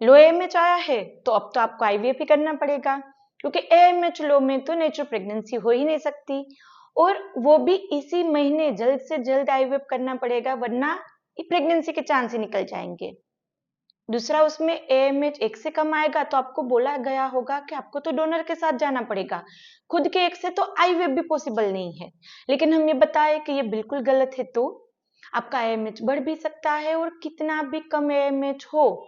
लो AMH आया है तो अब तो आपको IVF ही करना पड़ेगा, क्योंकि AMH लो में तो नेचुरल प्रेगनेंसी हो ही नहीं सकती, और वो भी इसी महीने जल्द से जल्द IVF करना पड़ेगा, वरना प्रेगनेंसी के चांस ही निकल जाएंगे। दूसरा, उसमें AMH 1 से कम आएगा तो आपको बोला गया होगा कि आपको तो डोनर के साथ जाना पड़ेगा, खुद के 1 से तो IVF भी पॉसिबल नहीं है। लेकिन हम ये बताए कि ये बिल्कुल गलत है, तो आपका AMH बढ़ भी सकता है, और कितना भी कम AMH हो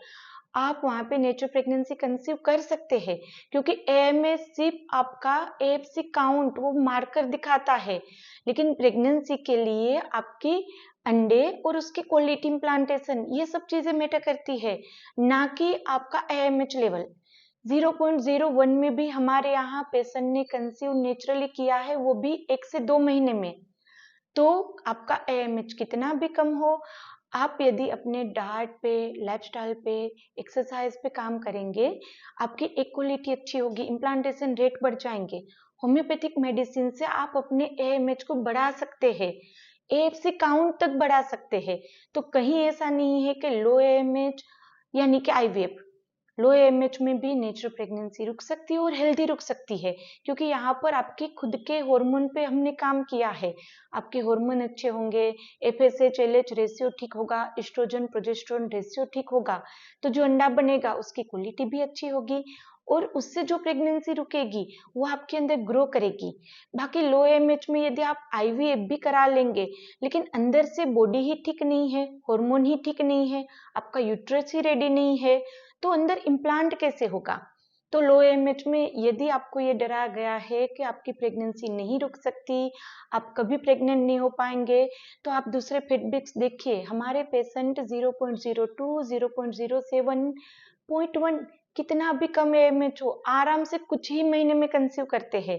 आप वहां पे नेचुरल प्रेगनेंसी कंसीव कर सकते हैं, क्योंकि AMH सिर्फ आपका AFC काउंट वो मार्कर दिखाता है, लेकिन प्रेगनेंसी के लिए आपकी अंडे और उसकी क्वालिटी इम्प्लांटेशन ये सब चीजें मैटर करती है, ना कि आपका AMH लेवल। 0.01 में भी हमारे यहाँ पेशेंट ने कंसीव नेचुरली किया है, वो भी 1 से 2 महीने में। तो आपका AMH कितना भी कम हो, आप यदि अपने डाइट पे, लाइफस्टाइल पे, एक्सरसाइज पे काम करेंगे, आपकी इक्वलिटी अच्छी होगी, इम्प्लांटेशन रेट बढ़ जाएंगे। होम्योपैथिक मेडिसिन से आप अपने AMH को बढ़ा सकते हैं, AFC काउंट तक बढ़ा सकते हैं। तो कहीं ऐसा नहीं है कि लो AMH यानी कि IVF, लो AMH में भी नेचुरल प्रेगनेंसी रुक सकती है और हेल्दी रुक सकती है, क्योंकि यहाँ पर आपके खुद के हार्मोन पे हमने काम किया है। आपके हार्मोन अच्छे होंगे, FSH LH रेशियो ठीक होगा, एस्ट्रोजन प्रोजेस्टेरोन रेशियो ठीक होगा, तो जो अंडा बनेगा उसकी क्वालिटी भी अच्छी होगी, और उससे जो प्रेगनेंसी रुकेगी वो आपके अंदर ग्रो करेगी। बाकी लो AMH में यदि आप IVF भी करा लेंगे, लेकिन अंदर से बॉडी ही ठीक नहीं है, हार्मोन ही ठीक नहीं है, आपका यूट्रस ही रेडी नहीं है, तो अंदर इम्प्लांट कैसे होगा। तो लो AMH में यदि आपको ये डरा गया है कि आपकी प्रेगनेंसी नहीं रुक सकती, आप कभी प्रेग्नेंट नहीं हो पाएंगे, तो आप दूसरे फीडबैक्स देखिए। हमारे पेशेंट 0.02, 0.07, 0.1 कितना भी कम AMH हो, आराम से कुछ ही महीने में कंसीव करते हैं।